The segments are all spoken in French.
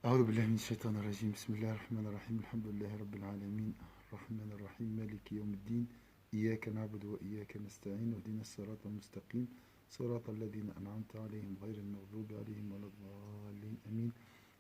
أعوذ بالله من الشيطان الرجيم بسم الله الرحمن الرحيم الحمد لله رب العالمين الرحمن الرحيم مالك يوم الدين إياك نعبد وإياك نستعين اهدنا الصراط المستقيم صراط الذين أنعمت عليهم غير المغضوب عليهم ولا الضالين آمين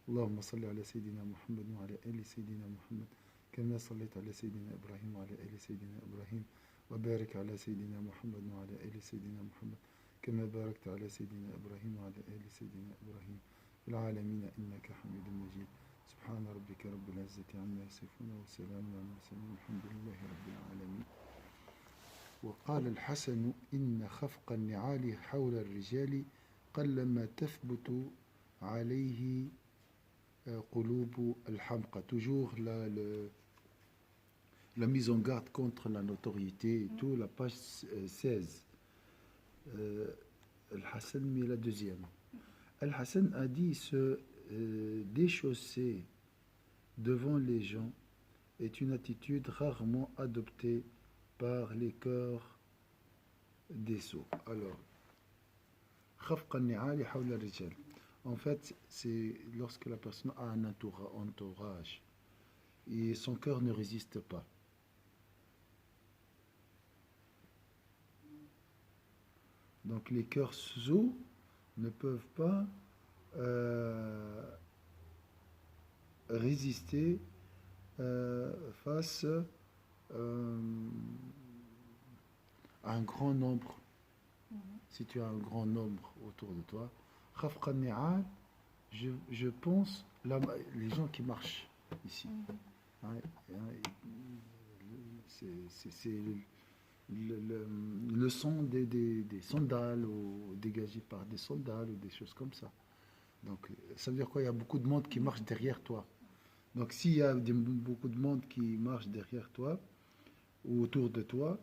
اللهم صل على سيدنا محمد وعلى آل سيدنا محمد كما صليت على سيدنا إبراهيم وعلى آل سيدنا إبراهيم وبارك على سيدنا محمد وعلى آل سيدنا محمد كما باركت على سيدنا إبراهيم وعلى آل سيدنا إبراهيم في العالمين إنك حميد مجيد سبحان ربك رب العزة عما يصفون وسلام على المرسلين الحمد لله رب العالمين. وقال الحسن إن خفق النعال حول الرجال قلما تثبت عليه قلوب الحمقى. Toujours la mise en garde contre la notoriété et tout, la page 16. Al-Hassan, mais la deuxième. Al-Hassan a dit se déchausser devant les gens est une attitude rarement adoptée par les cœurs des sots. Alors, khafq al-ni'ali hawla al-rijal. En fait, c'est lorsque la personne a un entourage et son cœur ne résiste pas. Donc les cœurs sots ne peuvent pas résister face à un grand nombre. Si tu as un grand nombre autour de toi, khafq al-ni'al, je pense les gens qui marchent ici. C'est le son des sandales ou dégagé par des sandales ou des choses comme ça. Donc ça veut dire quoi? Il y a beaucoup de monde qui marche derrière toi. Donc s'il y a beaucoup de monde qui marche derrière toi ou autour de toi,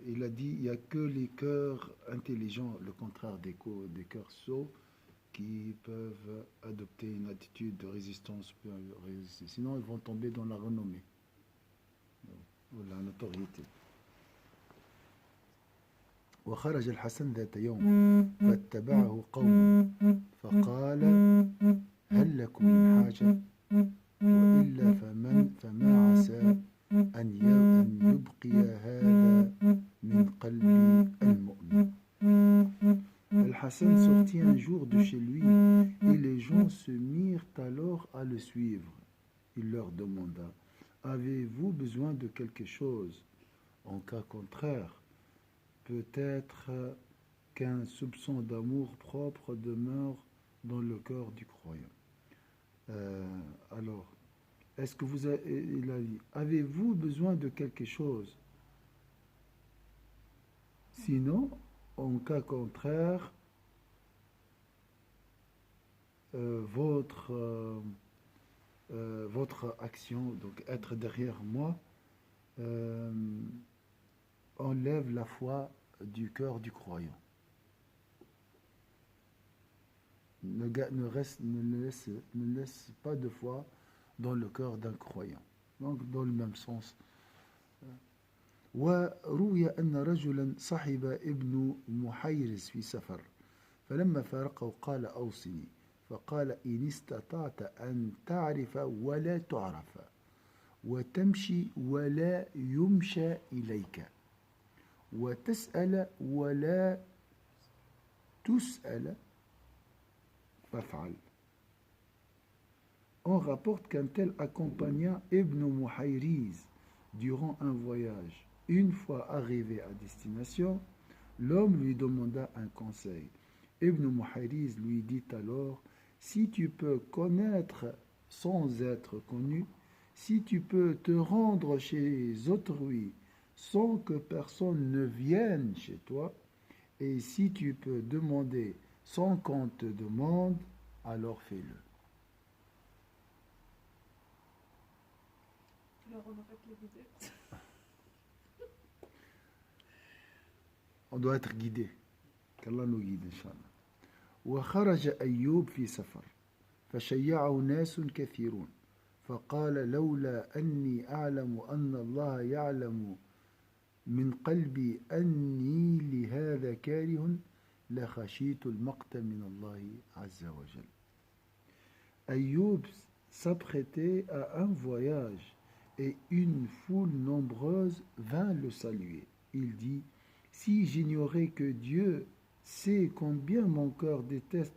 il a dit il n'y a que les cœurs intelligents, le contraire des cœurs sots, qui peuvent adopter une attitude de résistance. Sinon ils vont tomber dans la renommée ou la notoriété. وخرج الحسن ذات يوم فاتبعه قوم فقال هل لكم من حاجة وإلا فما عسى أن يبقي هذا من قلب المؤمن. Al-Hassan sortit un jour de chez lui et les gens se mirent alors à le suivre. Il leur demanda: avez-vous besoin de quelque chose? En cas contraire, peut-être qu'un soupçon d'amour propre demeure dans le cœur du croyant. Alors, est-ce que il a dit, avez-vous besoin de quelque chose? Sinon, en cas contraire, votre action, donc être derrière moi, enlève la foi du cœur du croyant. Ne laisse pas de foi dans le cœur d'un croyant. Donc dans le même sens. وروي أن رجلا صحب ابن محيرس في سفر فلما فارقه قال أوصني فقال إن استطعت أن تعرف ولا تعرف وتمشي ولا يمشى إليك وتسأل ولا تسأل فافعل. On rapporte qu'un tel accompagna Ibn Muhayriz durant un voyage. Une fois arrivé à destination, l'homme lui demanda un conseil. Ibn Muhayriz lui dit alors: si tu peux connaître sans être connu, si tu peux te rendre chez autrui sans que personne ne vienne chez toi, et si tu peux demander sans qu'on te demande, alors fais-le. Alors on aurait que les guider. On doit être guidé. Qu'Allah nous guide, Inch'Allah. وخرج أيوب في سفر فشيعه ناس كثيرون فقال لولا أني أعلم أن الله يعلم من قلبي أني لهذا كاره لخشيت المقت من الله عز وجل. Ayoub s'apprêtait à un voyage et une foule nombreuse vint le saluer. Il dit, si j'ignorais que Dieu sait combien mon cœur déteste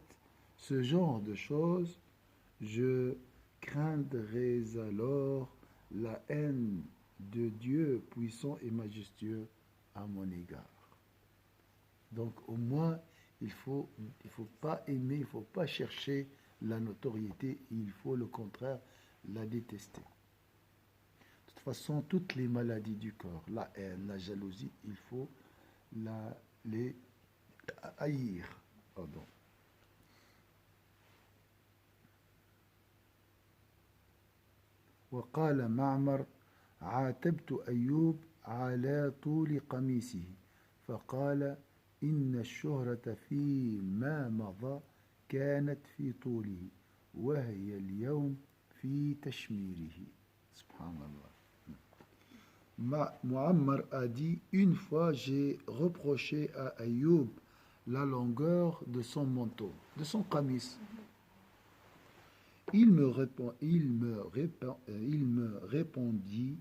ce genre de choses, je craindrais alors la haine de Dieu puissant et majestueux à mon égard. Donc au moins, il faut pas aimer, il ne faut pas chercher la notoriété, il faut le contraire, la détester. De toute façon, toutes les maladies du corps, la haine, la jalousie, il faut les haïr. Pardon. وقال معمر عاتبت أيوب على طول قميصه فقال إن الشهرة فيما مضى كانت في طوله وهي اليوم في تشميره. Subhanallah. Muammar a dit, une fois j'ai reproché à Ayoub la longueur de son manteau, de son qamis. Il me répondit,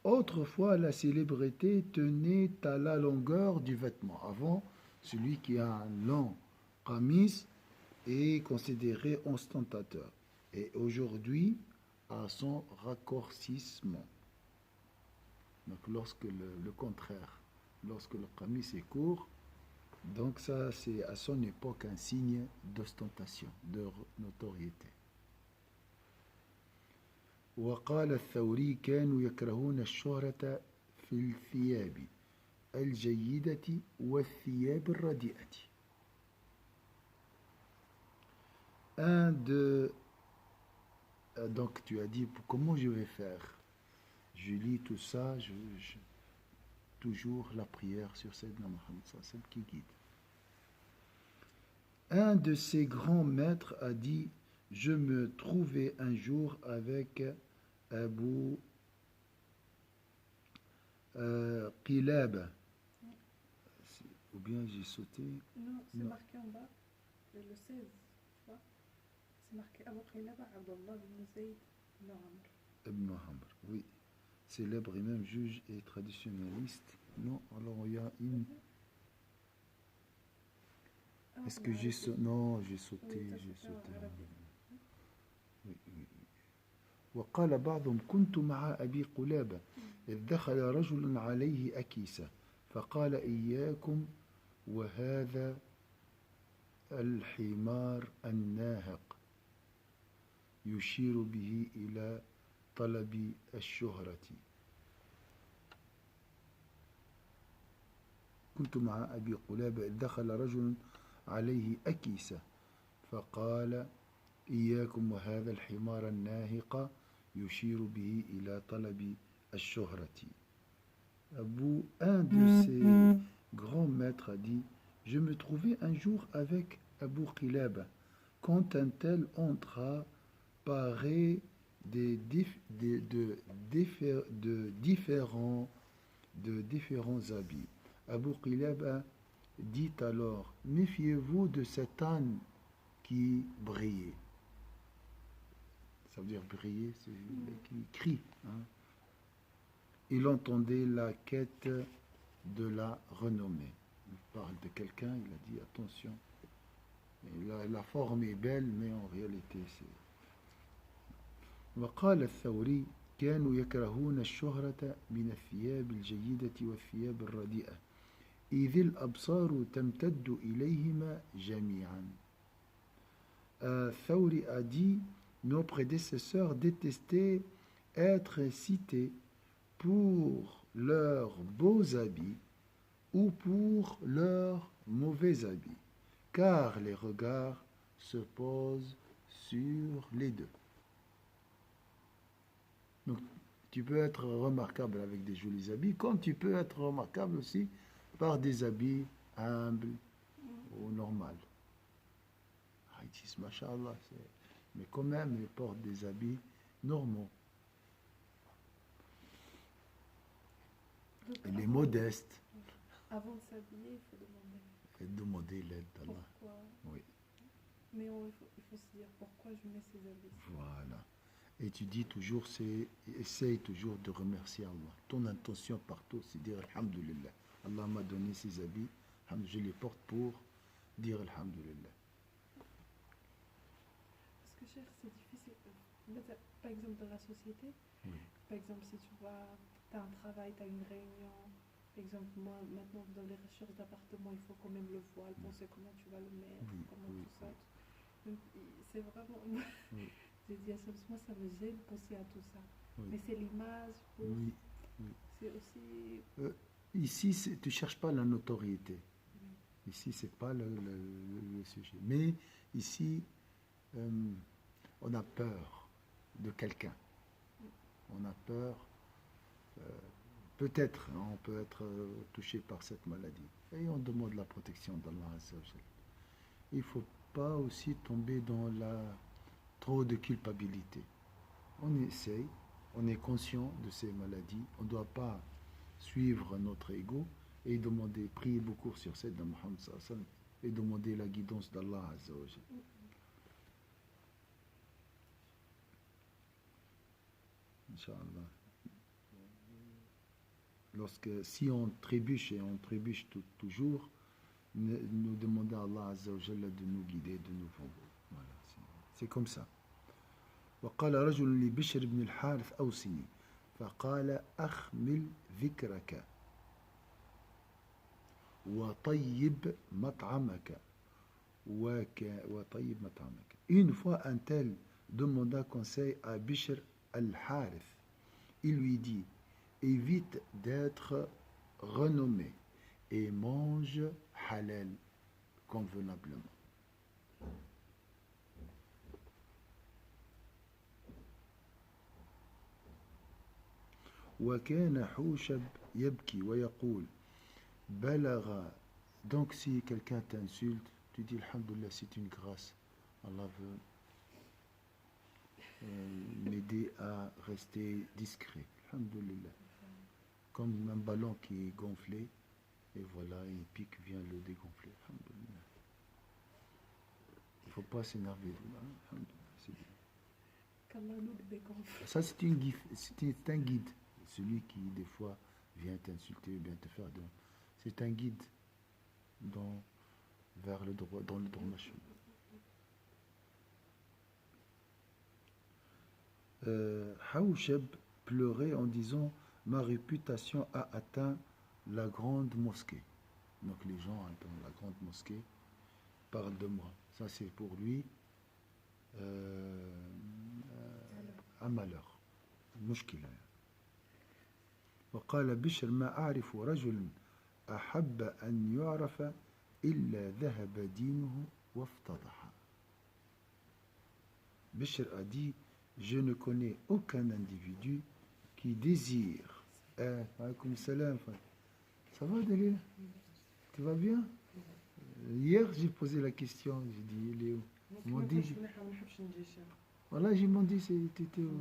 autrefois la célébrité tenait à la longueur du vêtement. Avant, celui qui a un long qamis est considéré ostentateur. Et aujourd'hui, à son raccourcissement. Donc lorsque le contraire, lorsque le qamis est court, donc ça c'est à son époque un signe d'ostentation, de notoriété. وقال الثوري كانوا يكرهون الشهرة في الثياب الجيدة والثياب الرديئة. Un de donc tu as dit comment je vais faire? Je lis tout ça, toujours la prière sur Sayyidina Muhammad, celle qui guide. Un de ses grands maîtres a dit, je me trouvais un jour avec Abu Qilab. Ou bien j'ai sauté. Non, c'est marqué en bas, le 16, tu vois. C'est marqué Abu Qilab, Abdullah ibn Zayd ibn Amr. Ibn Amr, oui. Célèbre et même juge et traditionnaliste. Non, alors il y a une... Est-ce que j'ai sauté? Non, j'ai sauté, Oui, j'ai sauté. Oui, oui. وقال بعضهم كنت مع أبي قلابة إذ دخل رجل عليه أكيسة فقال إياكم وهذا الحمار الناهق يشير به إلى طلب الشهرة. كنت مع أبي قلابة إذ دخل رجل عليه أكيسة فقال إياكم وهذا الحمار الناهق يشير به إلى طلب الشهرة. Un de ses grands maîtres a dit, je me trouvais un jour avec Abu Qilab quand un tel entra paré de différents habits. Abu Qilab dit alors, méfiez-vous de cet âne qui brillait. Ça veut dire briller, c'est qui crie. Hein. Il entendait la quête de la renommée. Il parle de quelqu'un, il a dit attention. Et la forme est belle, mais en réalité c'est... وقال الثوري كانوا يكرهون الشهرة من الثياب الجيدة والثياب الرديئة إذ الأبصار تمتد إليهما جميعا. Thawri a dit, nos prédécesseurs détestaient être cités pour leurs beaux habits ou pour leurs mauvais habits, car les regards se posent sur les deux. Donc, tu peux être remarquable avec des jolis habits, comme tu peux être remarquable aussi par des habits humbles ou normaux. Ils disent, Masha'Allah, mais quand même, ils portent des habits normaux. Donc, il est modeste. Avant de s'habiller, il faut demander l'aide d'Allah. pourquoi. Oui. Mais il faut se dire pourquoi je mets ces habits. Voilà. Et tu dis toujours, essaye toujours de remercier Allah. Ton intention partout, c'est dire Alhamdulillah. Allah m'a donné ces habits, je les porte pour dire Alhamdulillah. Parce que cher, c'est difficile. Par exemple, dans la société, Oui. par exemple, si tu vas, tu as un travail, tu as une réunion, par exemple, moi, maintenant, dans les recherches d'appartement, il faut quand même le voile, penser comment tu vas le mettre, Oui, comment oui, tout ça. oui. Donc, c'est vraiment. Oui. J'ai dit à Soms, moi, ça me gêne penser à tout ça. Oui. Mais c'est l'image, Oui, oui. c'est aussi. Ici, tu ne cherches pas la notoriété. Oui. Ici, ce n'est pas le sujet. Mais ici, on a peur de quelqu'un. On a peur. Peut-être, on peut être touché par cette maladie. Et on demande la protection d'Allah Azza wa Jal. Il ne faut pas aussi tomber dans trop de culpabilité. On essaye, on est conscient de ces maladies. On ne doit pas suivre notre ego et demander, prier beaucoup sur cette de Muhammad sallallahu alayhi wa sallam et demander la guidance d'Allah Azza wa Jal. Inch'Allah. Si on trébuche et on trébuche toujours, nous demander à Allah Azza wa Jalla de nous guider de nouveau. Voilà, c'est comme ça. وقال رجل لبشر بن الحارث أوصني فقال أخمل ذكرك وطيب مطعمك وطيب مطعمك. Une fois un tel demanda conseil à Bishr al-Harith. Il lui dit, évite d'être renommé et mange halal convenablement. وكان حوشب يبكي ويقول بلغ. Donc si quelqu'un t'insulte, tu dis Alhamdulillah, c'est une grâce. Allah veut m'aider à rester discret. Alhamdulillah. Comme un ballon qui est gonflé, et voilà, une pique vient le dégonfler. Alhamdulillah. Il ne faut pas s'énerver. C'est bien. Qu'Allah nous dégonfle. Ça, c'est un guide. Celui qui, des fois, vient t'insulter ou bien te faire de... C'est un guide dans le droit chemin. Hawshab pleurait en disant « Ma réputation a atteint la grande mosquée. » Donc les gens dans la grande mosquée parlent de moi. Ça, c'est pour lui un malheur. مشكلة. وقال بشر ما أعرف رجل أحب أن يعرف إلا ذهب دينه وافتضح. Bishr a dit, je ne connais aucun individu qui désire. Alaykoum salam. Ça va, Dalila? Tu vas bien? Hier, j'ai posé la question, j'ai dit, il est où? Ils m'ont dit, voilà, ils m'ont dit, c'était où?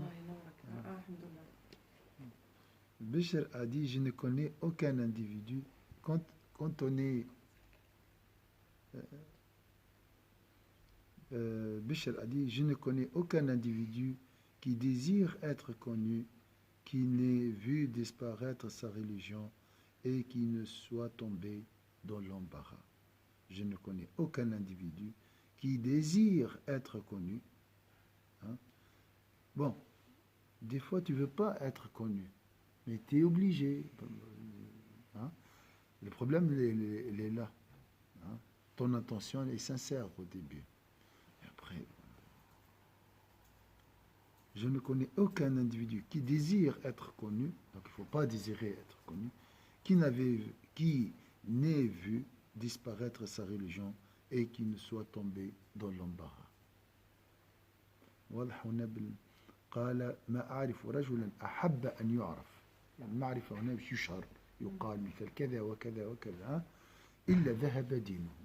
Bishr a dit, je ne connais aucun individu. Quand on est... Bishr a dit, je ne connais aucun individu qui désire être connu, qui n'ait vu disparaître sa religion et qui ne soit tombé dans l'embarras. Je ne connais aucun individu qui désire être connu. Hein? Bon, des fois tu ne veux pas être connu, mais tu es obligé. Hein? Le problème, il est là. Hein? Ton intention est sincère au début. Et après, je ne connais aucun individu qui désire être connu, donc il ne faut pas désirer être connu, qui n'ait vu disparaître sa religion et qui ne soit tombé dans l'embarras. واضح هنا قال ما أعرف رجلا أحب أن يعرف. المعرفة هنا مش يشهر يقال مثل كذا وكذا وكذا إلا ذهب دينه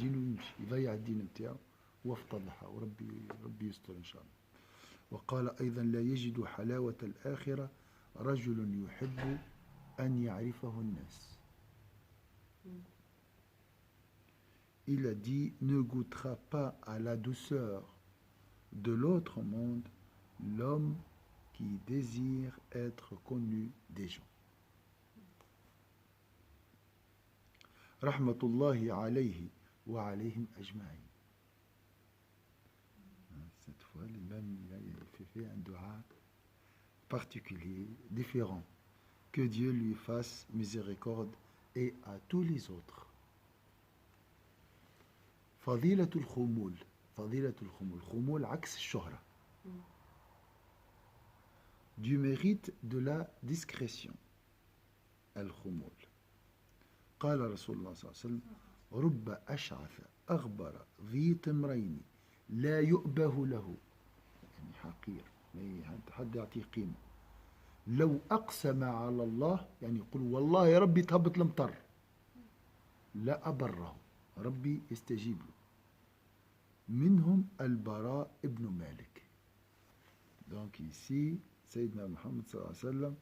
يمشي يضيع الدين بتاعه وافتضح وربي يستر إن شاء الله. وقال أيضا لا يجد حلاوة الآخرة رجل يحب أن يعرفه الناس. il a dit, ne goûtera pas à la douceur de l'autre monde l'homme qui désire être connu des gens. Rahmatullahi alayhi wa alayhim ajma'in. Cette fois, l'imam il a fait un dua particulier, différent. Que Dieu lui fasse miséricorde et à tous les autres. Fadilatul khumul. Fadilatul khumul. Khumul, axe shahra. Du mérite de la discrétion. Al-khumul. قال رسول الله صلى الله عليه وسلم رب أشعث أغبر ذي تمرين لا يؤبه له يعني حقير ما حد يعطيه قيمة لو أقسم على الله يعني يقول والله يا ربي تهبط المطر لا أبره ربي يستجيب له منهم البراء ابن مالك. Donc ici Sayyidina Muhammad sallallahu alayhi wa sallam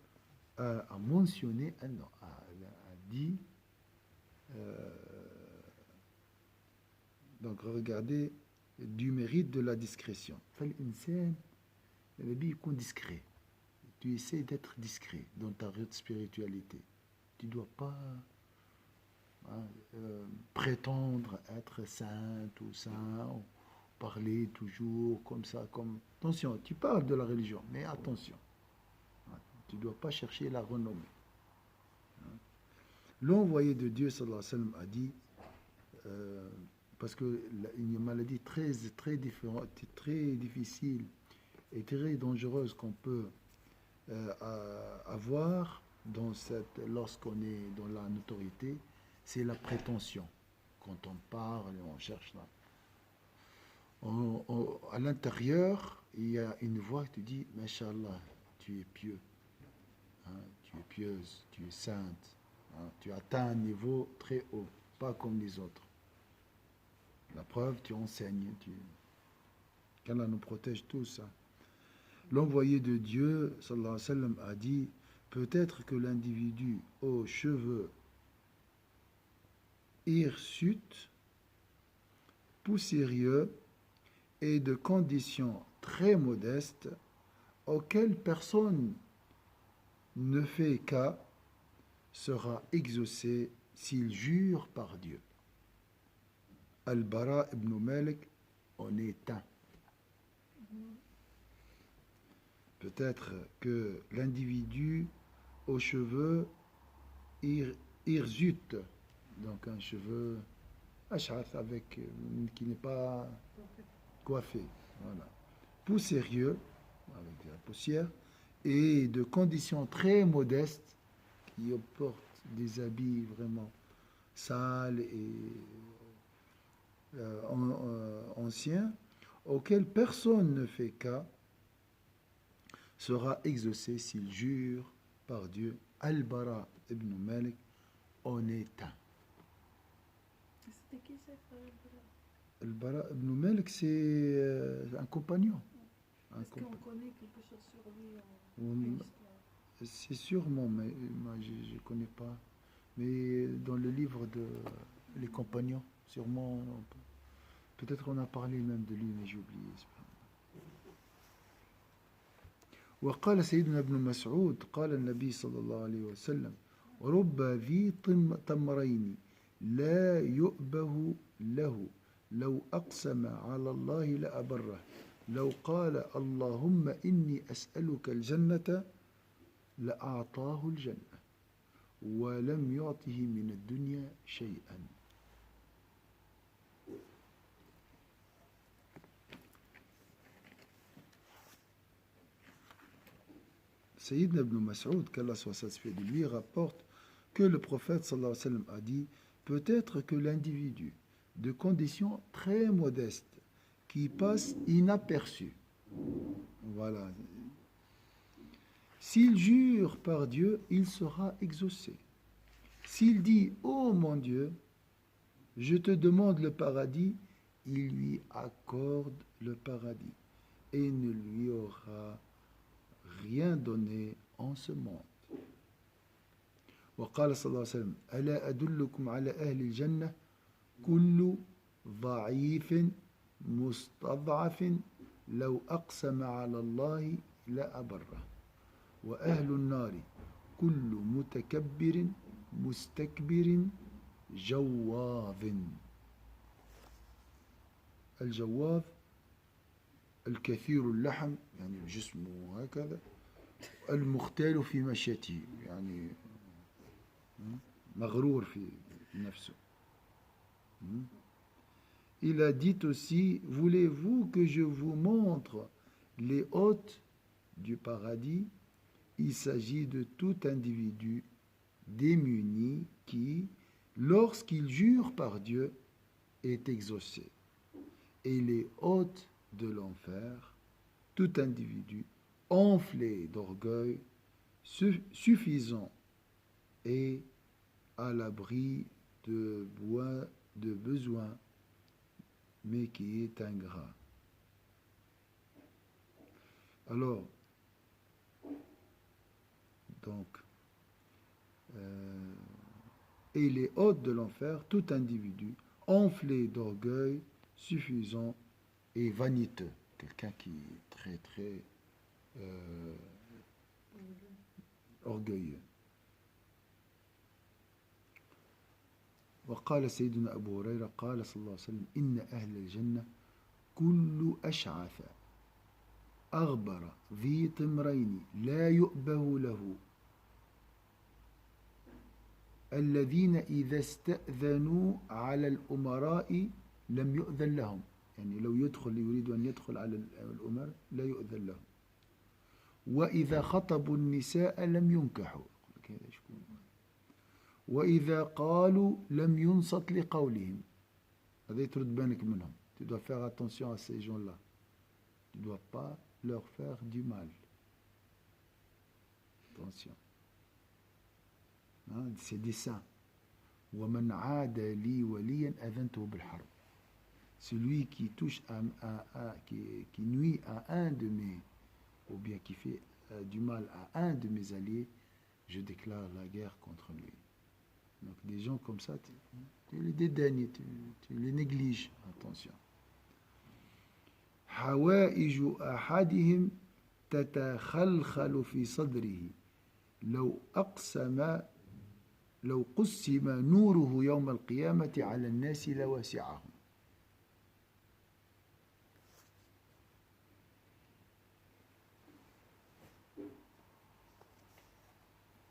a mentionné a dit donc regardez du mérite de la discrétion. فالإنسان النبي يكون discret. Tu essaies d'être discret dans ta spiritualité. Tu ne dois pas prétendre être sainte ou saint, ou parler toujours comme ça. Attention, tu parles de la religion, mais attention. Tu ne dois pas chercher la renommée. L'envoyé de Dieu, sallallahu alayhi wa sallam, a dit, parce qu'il y a une maladie très, très différente, très difficile et très dangereuse qu'on peut avoir lorsqu'on est dans la notoriété, c'est la prétention. Quand on parle et on cherche là. À l'intérieur, il y a une voix qui te dit, Masha'Allah, tu es pieux, tu es pieuse, tu es sainte. Tu atteins un niveau très haut, pas comme les autres. La preuve, tu enseignes. Qu'Allah nous protège tous. L'envoyé de Dieu, sallallahu alayhi wa sallam, a dit, peut-être que l'individu aux cheveux hirsutes, poussiéreux et de conditions très modestes, auxquelles personne ne fait cas, sera exaucé s'il jure par Dieu. Al-Bara ibn Malik en est un. Peut-être que l'individu aux cheveux hirsutes, donc un cheveu ash'ath avec qui n'est pas coiffé, voilà, poussiéreux avec de la poussière et de conditions très modestes, qui portent des habits vraiment sales et anciens, auxquels personne ne fait cas, sera exaucé s'il jure par Dieu. Al-Bara ibn Malik en est un. C'était qui ça, Al-Bara ibn Malik, c'est un compagnon. Est-ce qu'on connaît quelque chose sur lui en Oui. histoire? C'est sûrement, mais moi, je ne connais pas. Mais dans le livre de Les Compagnons, sûrement, peut-être on a parlé même de lui, mais j'ai oublié. وقال سيدنا ابن مسعود قال النبي صلى الله عليه وسلم رب ذي تمرين لا يؤبه له لو أقسم على الله لأبره لو قال اللهم إني أسألك الجنة لأعطاه الجنة ولم يعطه من الدنيا شيئا. Sayyidna ibn Mas'ud, qu'Allah soit satisfait de lui, rapporte que le prophète sallallahu alayhi wa sallam a dit, peut-être que l'individu de conditions très modestes qui passe inaperçu, voilà, s'il jure par Dieu, il sera exaucé. S'il dit, ô mon Dieu, je te demande le paradis, il lui accorde le paradis et ne lui aura rien donné en ce monde. وقال صلى الله عليه وسلم ألا أدلكم على أهل الجنة كل ضعيف مستضعف لو أقسم على الله لأبره وأهل النار كل متكبر مستكبر جواظ. الجواظ الكثير اللحم يعني جسمه هكذا، المختال في مشيته يعني مغرور في نفسه. Il a dit aussi, voulez-vous que je vous montre les hôtes du paradis? Il s'agit de tout individu démuni qui, lorsqu'il jure par Dieu, est exaucé. Et les hôtes de l'enfer, tout individu enflé d'orgueil, suffisant et à l'abri de besoin, mais qui est ingrat. Alors, donc, et les hôtes de l'enfer, tout individu enflé d'orgueil, suffisant et vaniteux, quelqu'un qui est très très orgueilleux. وقال سيدنا أبو هريرة قال صلى الله عليه وسلم إن أهل الجنة كل أشعث أغبر ذي طمرين لا يؤبه له الذين إذا استأذنوا على الأمراء لم يؤذن لهم، يعني لو يريد أن يدخل على الأمراء لا يؤذن لهم، وإذا خطبوا النساء لم ينكحوا، وإذا قالوا لم ينصت لقولهم. هذا يترد بالك منهم. Tu dois faire attention à ces gens-là. Tu ne dois pas leur faire du mal. Attention. Hein, c'est des saints. وَمَنْ عَادَ لِي وَلِيًّا أَذَنْتُهُ بِالْحَرْبِ. Celui qui touche qui nuit à un de mes, ou bien qui fait du mal à un de mes alliés, je déclare la guerre contre lui. Donc des gens comme ça, tu les dédaignes, tu les négliges. Attention. حوائج أحدهم تتخلخل في صدره لو قسم نوره يوم القيامة على الناس لواسعهم.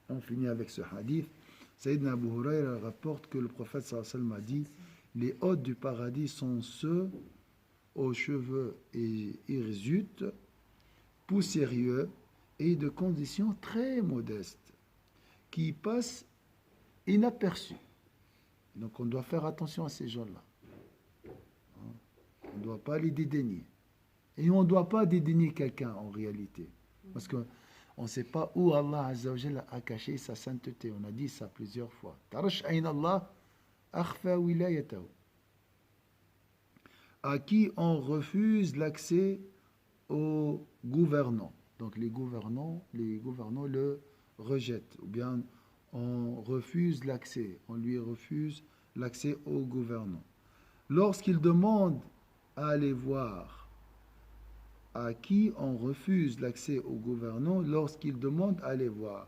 On finit avec ce hadith. Sayyidina Abu Hurayra rapporte que le prophète sallallahu alayhi wa sallam a dit: les hôtes du paradis sont ceux aux cheveux hirsutes, poussiéreux et de conditions très modestes, qui passent inaperçus. Donc on doit faire attention à ces gens-là. On ne doit pas les dédaigner. Et on ne doit pas dédaigner quelqu'un en réalité. Parce que on ne sait pas où Allah Azza wa Jalla a caché sa sainteté. On a dit ça plusieurs fois. Tarash ayn Allah akhfa wilayatahu. À qui on refuse l'accès aux gouvernants. Donc les gouvernants le rejettent. Ou bien on refuse l'accès. On lui refuse l'accès aux gouvernants. Lorsqu'il demande à aller voir, à qui on refuse l'accès aux gouvernants lorsqu'ils demandent à les voir,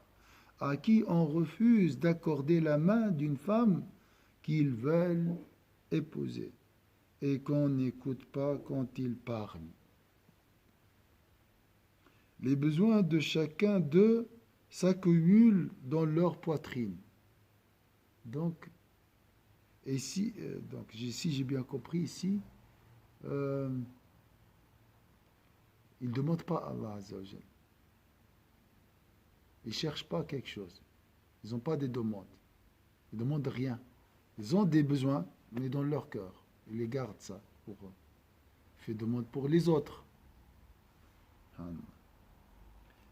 à qui on refuse d'accorder la main d'une femme qu'ils veulent épouser et qu'on n'écoute pas quand ils parlent. Les besoins de chacun d'eux s'accumulent dans leur poitrine. Donc, si j'ai bien compris ici, ils ne demandent pas à Allah Azza wa Jal. Ils ne cherchent pas quelque chose. Ils n'ont pas des demandes. Ils ne demandent rien. Ils ont des besoins, mais dans leur cœur. Ils les gardent ça pour eux. Ils font des demandes pour les autres.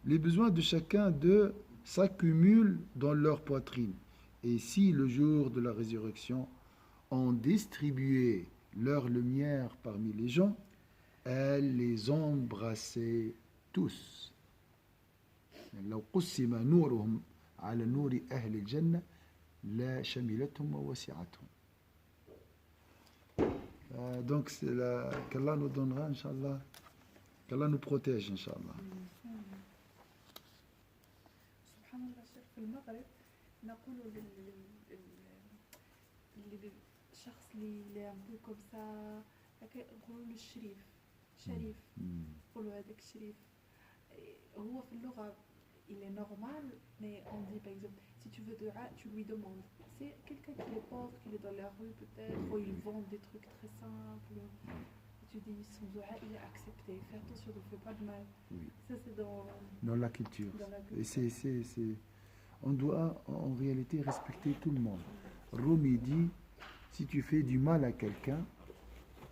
Les besoins de chacun d'eux s'accumulent dans leur poitrine. Et si le jour de la résurrection, on distribuait leur lumière parmi les gens, elle les embrassait tous. لو قسم نورهم على نور أهل الجنة لا شملتهم ووسعتهم. Donc, qu'Allah nous donnera, Inch'Allah, qu'Allah nous protège, Inch'Allah. سبحان الله شيخ في المغرب نقول الشخص اللي un peu comme ça هكا نقولوا له الشريف شريف نقولوا هذاك الشريف هو في اللغة il est normal mais on dit par exemple si tu veux dua tu lui demandes c'est quelqu'un qui est pauvre qui est dans la rue peut-être ou il vend des trucs très simples et tu dis son dua il est accepté fais attention ne fais pas de mal ça c'est dans la culture et on doit en réalité respecter tout le monde. Rumi dit si tu fais du mal à quelqu'un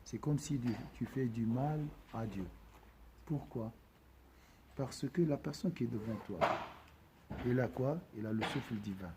c'est comme si tu fais du mal à Dieu. Pourquoi? Parce que la personne qui est devant toi, elle a quoi? Elle a le souffle divin.